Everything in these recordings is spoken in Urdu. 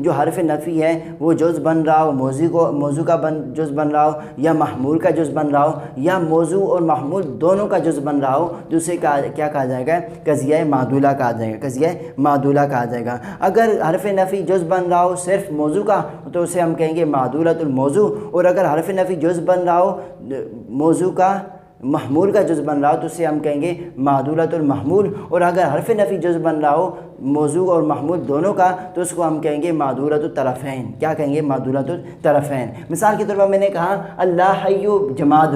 جو حرف نفی ہے وہ جز بن رہا ہو، موضوع کا جز بن رہا ہو، یا محمول کا جز بن رہا ہو، یا موضوع اور محمول دونوں کا جز بن رہا ہو، تو اسے کیا کہا جائے گا؟ قضیہ معدولہ کہا جائے گا، قضیہ معدولہ کہا جائے گا۔ اگر حرف نفی جز بن رہا ہو صرف موضوع کا تو اسے ہم کہیں گے معدولۃ الموضوع، اور اگر حرف نفی جز بن رہا ہو موضوع کا محمول کا جز بن رہا ہو تو اسے ہم کہیں گے معدولۃ المحمول، اور اگر حرف نفی جز بن رہا ہو موضوع اور محمول دونوں کا تو اس کو ہم کہیں گے معدولۃ الطرفین۔ کیا کہیں گے؟ معدولۃ الطرفین۔ مثال کے طور پر میں نے کہا اللہ حی جماد،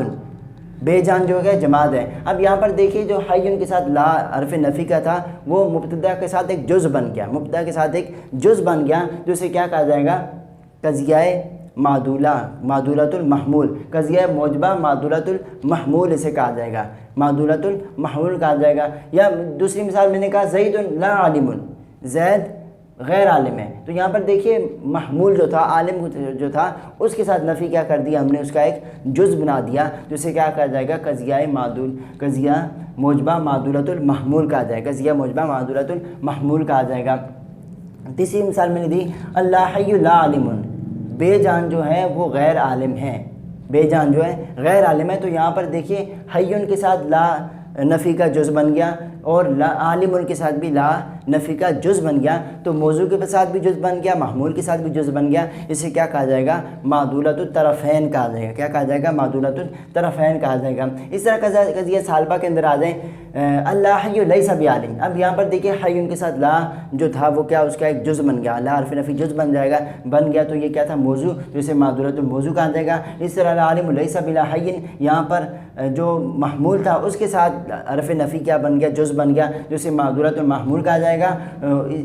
بے جان جو ہے جماد ہے۔ اب یہاں پر دیکھیے جو حی کے ساتھ لا حرف نفی کا تھا وہ مبتدا کے ساتھ ایک جز بن گیا، مبتدا کے ساتھ ایک جز بن گیا، تو اسے کیا کہا جائے گا؟ قضیہ معدولہ، معدولۃ المحمول، قضیہ موجبہ معدولۃ المحمول اسے کہا جائے گا، معدولۃ المحمول کہا جائے گا۔ یا دوسری مثال میں نے کہا زید لا عالم، زید غیر عالم ہے، تو یہاں پر دیکھیے محمول جو تھا، عالم جو تھا، اس کے ساتھ نفی کیا کر دیا ہم نے؟ اس کا ایک جز بنا دیا، تو اسے کیا کہا جائے گا؟ قضیہ موجبہ معدولۃ المحمول کہا جائے گا، قضیہ موجبہ معدولۃ المحمول کہا جائے گا۔ تیسری مثال میں نے دی اللہ حی لا عالم، بے جان جو ہے وہ غیر عالم ہے، بے جان جو ہے غیر عالم ہے، تو یہاں پر دیکھیے حیٌ کے ساتھ لا نفی کا جز بن گیا اور لا عالم کے ساتھ بھی لا نفی کا جز بن گیا، تو موضوع کے ساتھ بھی جز بن گیا، محمول کے ساتھ بھی جز بن گیا، اسے کیا کہا جائے گا؟ معدولۃ الطرفین کہا جائے گا۔ کیا کہا جائے گا؟ معدولۃ الطرفین کہا جائے گا۔ اس طرح قضیہ سالبہ کے اندر آ جائیں اللہ حی لیس بعالم، اب یہاں پر دیکھیے حی کے ساتھ لا جو تھا وہ کیا اس کا ایک جز بن گیا، لا حرف نفی جز بن جائے گا، بن گیا، تو یہ کیا تھا؟ موضوع، تو اسے معدولۃ الموضوع کہا جائے گا۔ اس طرح العالم لیس بحی، یہاں پر جو محمول تھا اس کے ساتھ حرف نفی کیا بن گیا؟ جز بن گیا، جو اسے معدولۃ المحمول کہا جائے گا۔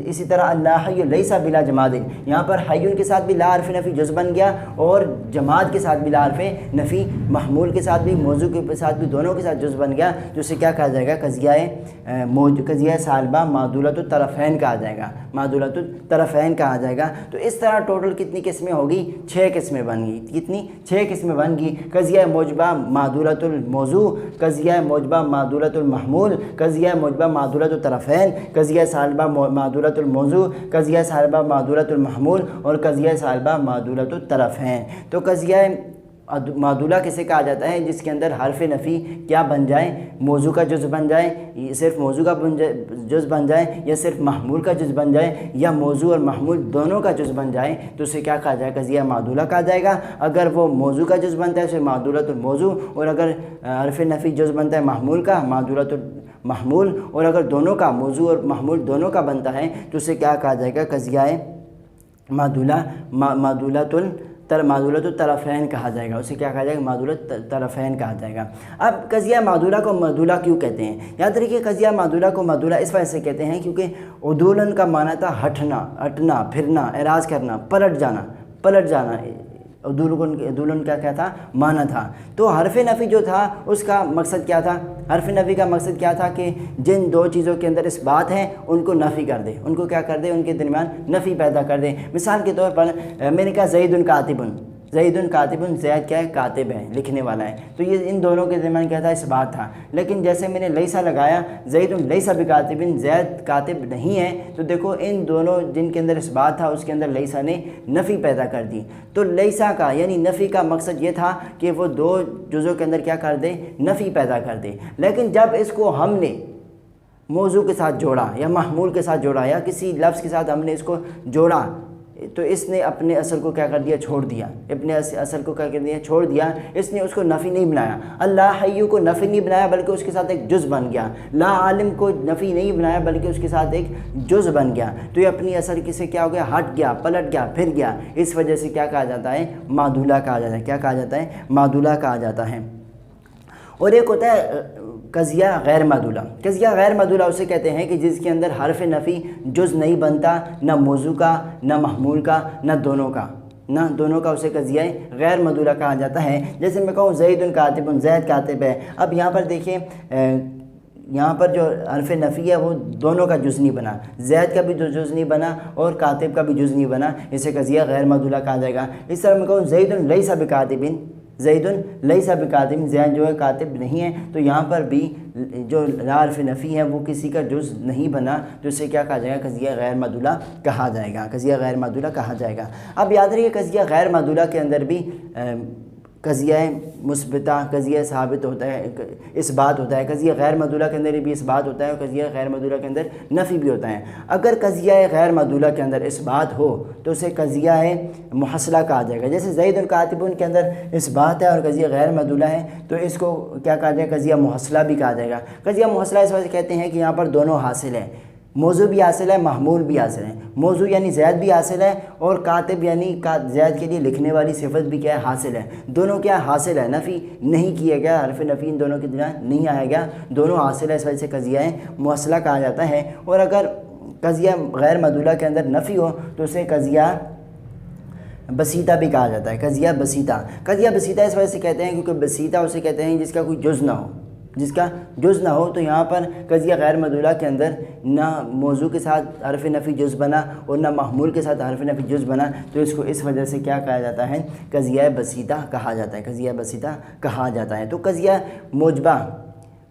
اسی طرح اللہ حی لیس بلا جماد، یہاں پر حی کے ساتھ بھی لا حرف نفی جز بن گیا اور جماد کے ساتھ بھی لا حرف نفی، محمول کے ساتھ بھی موضوع کے ساتھ بھی دونوں کے ساتھ جز بن گیا، جو اسے کیا کہا جائے گا؟ قضیہ سالبہ معدولۃ الطرفین کہا جائے گا، معدولۃ الطرفین کہا جائے گا۔ تو اس طرح ٹوٹل کتنی قسمیں ہوگی؟ 6 قسمیں بن گئی۔ کتنی؟ 6 قسمیں بن گئی۔ قضیہ موجبہ معدولۃ الموضوع، قضیہ موجبہ معدولۃ المحمول، قضیہ موجبہ معدولۃ الطرفین، قضیہ سالبہ معدولۃ الموضوع، قضیہ سالبہ معدولۃ المحمول، اور قضیہ سالبہ معدولۃ الطرفین۔ تو قضیہ معدولہ کسے کہا جاتا ہے؟ جس کے اندر حرف نفی کیا بن جائے؟ موضوع کا جز بن جائے، صرف موضوع کا جز بن جائے، یا صرف محمول کا جز بن جائے، یا موضوع اور محمول دونوں کا جز بن جائے، تو اسے کیا کہا جائے؟ قضیہ معدولہ کہا جائے گا۔ اگر وہ موضوع کا جز بنتا ہے اسے معدولۃ الموضوع، اور اگر حرف نفی جز بنتا ہے محمول کا، معدولۃ المحمول، اور اگر دونوں کا موضوع اور محمول دونوں کا بنتا ہے تو اسے کیا کہا جائے گا؟ قضیہ معدولۃ الطرفین کہا جائے گا، اسے کیا کہا جائے گا؟ معدولۃ الطرفین کہا جائے گا۔ اب قضیہ معدولہ کو معدولہ کیوں کہتے ہیں؟ یاد رکھیے قضیہ معدولہ کو معدولہ اس وجہ سے کہتے ہیں کیونکہ عدولن کا معنی تھا ہٹنا پھرنا، اعراض کرنا، پلٹ جانا۔ عدولن کا کیا تھا؟ معنی تھا۔ تو حرف نفی جو تھا اس کا مقصد کیا تھا؟ حرف نفی کا مقصد کیا تھا؟ کہ جن 2 چیزوں کے اندر اس بات ہے ان کو نفی کر دے، ان کو کیا کر دے؟ ان کے درمیان نفی پیدا کر دے۔ مثال کے طور پر میں نے کہا زید کاتب، زید کیا ہے؟ کاتب ہے، لکھنے والا ہے، تو یہ ان دونوں کے درمیان کیا تھا؟ اس بات تھا۔ لیکن جیسے میں نے لیسا لگایا، زید لیسا بکاتب، زید کاتب نہیں ہے، تو دیکھو ان دونوں جن کے اندر اس بات تھا اس کے اندر لیسا نے نفی پیدا کر دی۔ تو لیسا کا یعنی نفی کا مقصد یہ تھا کہ وہ 2 جزوں کے اندر کیا کر دے؟ نفی پیدا کر دے۔ لیکن جب اس کو ہم نے موضوع کے ساتھ جوڑا یا محمول کے ساتھ جوڑا یا کسی لفظ کے ساتھ ہم نے اس کو جوڑا تو اس نے اپنے اصل کو کیا کر دیا؟ چھوڑ دیا، اپنے اصل کو کیا کر دیا؟ چھوڑ دیا۔ اس نے اس کو نفی نہیں بنایا، اللہ حی کو نفی نہیں بنایا بلکہ اس کے ساتھ ایک جز بن گیا، لا عالم کو نفی نہیں بنایا بلکہ اس کے ساتھ ایک جز بن گیا، تو یہ اپنی اصل سے کیا ہو گیا؟ ہٹ گیا، پلٹ گیا، پھر گیا۔ اس وجہ سے کیا کہا جاتا ہے؟ معدولہ کہا جاتا ہے۔ کیا کہا جاتا ہے؟ معدولہ کہا جاتا ہے۔ اور ایک ہوتا ہے قضیہ غیر معدولہ۔ قضیہ غیر معدولہ اسے کہتے ہیں کہ جس کے اندر حرف نفی جز نہیں بنتا، نہ موضوع کا، نہ محمول کا، نہ دونوں کا، اسے قضیہ غیر معدولہ کہا جاتا ہے۔ جیسے میں کہوں زید کاتب، زید کاتب ہے، اب یہاں پر دیکھیں یہاں پر جو حرف نفی ہے وہ دونوں کا جز نہیں بنا، زید کا بھی جز نہیں بنا اور کاتب کا بھی جز نہیں بنا، اسے قضیہ غیر معدولہ کہا جائے گا۔ اس طرح میں کہوں زید لیس بکاتب، زیدن لیس بکاتب، زید جو ہے کاتب نہیں ہے، تو یہاں پر بھی جو لا حرف نفی ہے وہ کسی کا جز نہیں بنا، تو اسے کیا کہا جائے گا؟ قضیہ غیر معدولہ کہا جائے گا، قضیہ غیر معدولہ کہا جائے گا۔ اب یاد رکھیے قضیہ غیر معدولہ کے اندر بھی قضیہ مثبتہ، قضیہ ثابت ہوتا ہے، اثبات ہوتا ہے، قضیہ غیر معدولہ کے اندر بھی اثبات ہوتا ہے، اور قضیہ غیر معدولہ کے اندر نفی بھی ہوتا ہے۔ اگر قضیہ غیر معدولہ کے اندر اثبات ہو تو اسے قضیہ محصلہ کہا جائے گا۔ جیسے زید الکاتبون کے اندر اثبات ہے اور قضیہ غیر معدولہ ہے، تو اس کو کیا کہا جائے گا؟ قضیہ محصلہ بھی کہا جائے گا۔ قضیہ محصلہ اس وجہ سے کہتے ہیں کہ یہاں پر دونوں حاصل ہیں، موضوع بھی حاصل ہے، محمول بھی حاصل ہے۔ موضوع یعنی زید بھی حاصل ہے، اور کاتب یعنی زید کے لیے لکھنے والی صفت بھی کیا ہے؟ حاصل ہے۔ دونوں کیا حاصل ہے، نفی نہیں کیا گیا، حرف نفی ان دونوں کی طرح نہیں آیا گیا، دونوں حاصل ہے، اس وجہ سے قضیہ محصلہ کہا جاتا ہے۔ اور اگر قضیہ غیر معدولہ کے اندر نفی ہو تو اسے قضیہ بسیطہ بھی کہا جاتا ہے، قضیہ بسیطہ۔ قضیہ بسیطہ اس وجہ سے کہتے ہیں کیونکہ بسیطہ اسے کہتے ہیں جس کا کوئی جز نہ ہو، جس کا جز نہ ہو۔ تو یہاں پر قضیہ غیر معدولہ کے اندر نہ موضوع کے ساتھ حرف نفی جز بنا اور نہ محمول کے ساتھ حرف نفی جز بنا، تو اس کو اس وجہ سے کیا کہا جاتا ہے؟ قضیہ بسیطہ کہا جاتا ہے، قضیہ بسیطہ کہا جاتا ہے۔ تو قضیہ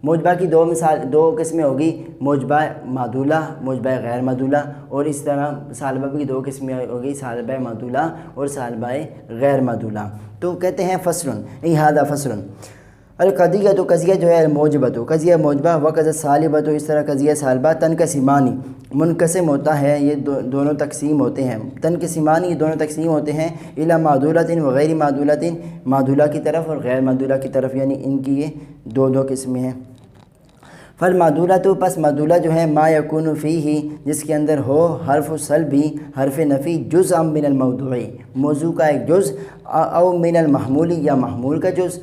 موجبہ کی دو قسمیں ہوگی، موجبہ معدولہ، موجبہ غیر معدولہ، اور اس طرح سالبہ کی دو قسمیں ہوگی، سالبہ معدولہ اور سالبہ غیر معدولہ۔ تو کہتے ہیں فصل، ہذا فصل القضیہ، تو قضیہ جو ہے موجبہ، تو قضیہ موجبہ وقضیہ سالبہ، تو اس طرح قضیہ سالبہ تنقسمانی منقسم ہوتا ہے، یہ دونوں تقسیم ہوتے ہیں، تنقسمانی یہ دونوں تقسیم ہوتے ہیں، الی معدولۃ و غیر معدولۃ، معدولہ کی طرف اور غیر معدولہ کی طرف، یعنی ان کی یہ دو قسمیں ہیں۔ فالمعدولہ، تو پس معدولہ جو ہے ما یکون فیہ، جس کے اندر ہو حرف سلبی، حرف نفی، جزء من الموضوع، موضوع کا ایک جز، او من المحمول، یا محمول کا جز،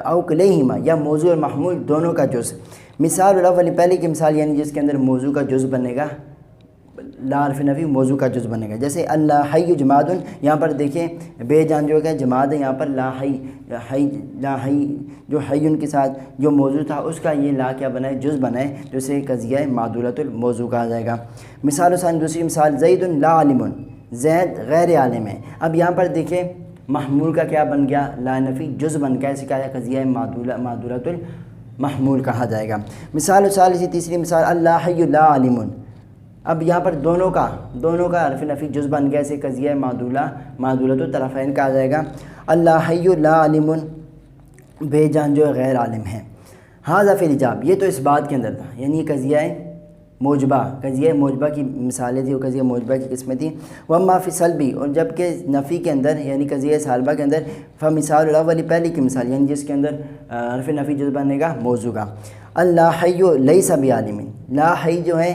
او کلیہما، یا موضوع اور محمول دونوں کا جز۔ مثال الاول، پہلی کی مثال یعنی جس کے اندر موضوع کا جز بنے گا، لا حرف نفی موضوع کا جز بنے گا، جیسے اللہ حی جماد، یہاں پر دیکھیں بے جان جو ہے جماد ہے، یہاں پر لا حی جو حی کے ساتھ جو موضوع تھا اس کا یہ لا کیا بنائے؟ جز بنائے، تو اسے قضیہ معدولۃ الموضوع کہا جائے گا۔ مثال ثانی، دوسری مثال زید لا عالم، زید غیر عالم ہے۔ اب یہاں پر دیکھیں محمول کا کیا بن گیا؟ لا نفی جز بن گیا، اسے کہا جائے قضیہ معدولۃ المحمول کہا جائے گا۔ مثال ثالثی، تیسری مثال اللہ حی لا عالم، اب یہاں پر دونوں کا حرف نفی جز بن گیا، اسے قضیہ معدولۃ الطرفین کہا جائے گا۔ اللہ حی لا عالم، بے جان جو غیر عالم ہے۔ ھذا فی الایجاب، یہ تو اس بات کے اندر تھا، یعنی قضیہ موجبہ کی مثالیں تھیں، وہ قضیہ موجبہ کی قسمیں تھیں۔ واما فی سلبی، اور جب کہ نفی کے اندر یعنی قضیہ سالبہ کے اندر، فمثال الاول، پہلی کی مثال یعنی جس کے اندر حرف نفی جز بنے گا موضوع کا، اللہ حی لیس بعالم، لا حی جو ہے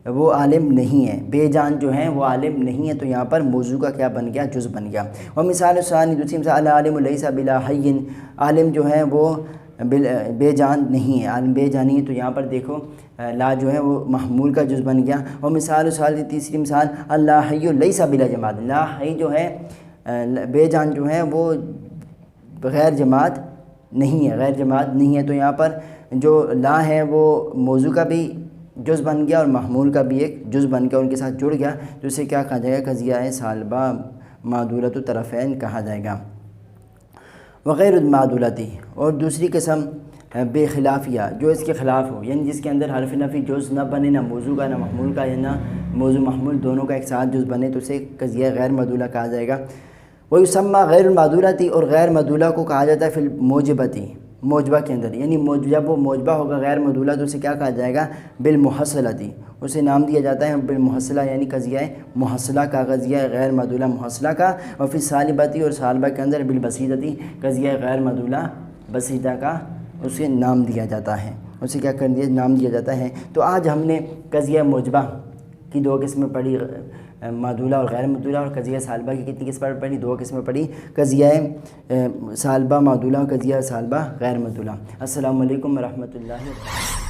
وہ عالم نہیں ہے، بے جان جو ہیں وہ عالم نہیں ہے، تو یہاں پر موضوع کا کیا بن گیا؟ جز بن گیا۔ اور مثال ثانی، دوسری مثال العالم لیس بلا حی، عالم جو ہے وہ بے جان نہیں ہے، عالم بے جان نہیں ہے، تو یہاں پر دیکھو لا جو ہے وہ محمول کا جز بن گیا۔ اور مثال ثالث، تیسری مثال اللہ حی لیس بلا جماد، لا حی جو ہے بے جان جو ہے وہ غیر جماد نہیں ہے، تو یہاں پر جو لا ہے وہ موضوع کا بھی جز بن گیا اور محمول کا بھی ایک جز بن گیا، ان کے ساتھ جڑ گیا، تو اسے کیا کہا جائے گا؟ قضیہ سالبہ معدولۃ الطرفین کہا جائے گا۔ وغیر المعدولۃ، اور دوسری قسم بے خلافیہ، جو اس کے خلاف ہو، یعنی جس کے اندر حرف نفی جز نہ بنے، نہ موضوع کا، نہ محمول کا، یا نہ موضوع محمول دونوں کا ایک ساتھ جز بنے، تو اسے قضیہ غیر معدولہ کہا جائے گا۔ ویسمى غیر المعدولۃ، اور غیر معدولہ کو کہا جاتا ہے فی الموجبۃ، موجبہ کے اندر، یعنی جب وہ موجبہ ہوگا غیر معدولہ تو اسے کیا کہا جائے گا؟ بالمحصلۃ، اسے نام دیا جاتا ہے بالمحصلہ، یعنی قضیہ محصلہ کا، قضیہ غیر معدولہ محصلہ کا۔ اور پھر سالبۃ، اور سالبہ کے اندر بالبسیطۃ، قضیہ غیر معدولہ بسیطہ کا اسے نام دیا جاتا ہے، اسے کیا کر دیا؟ نام دیا جاتا ہے۔ تو آج ہم نے قضیہ موجبہ کی دو قسمیں پڑھی، معدولہ اور غیر معدولہ، اور قضیہ سالبہ کی کتنی قسمیں پڑھی؟ دو قسمیں پڑھی، قضیہ سالبہ معدولہ اور قضیہ سالبہ غیر معدولہ۔ السلام علیکم ورحمۃ اللہ وبرکاتہ۔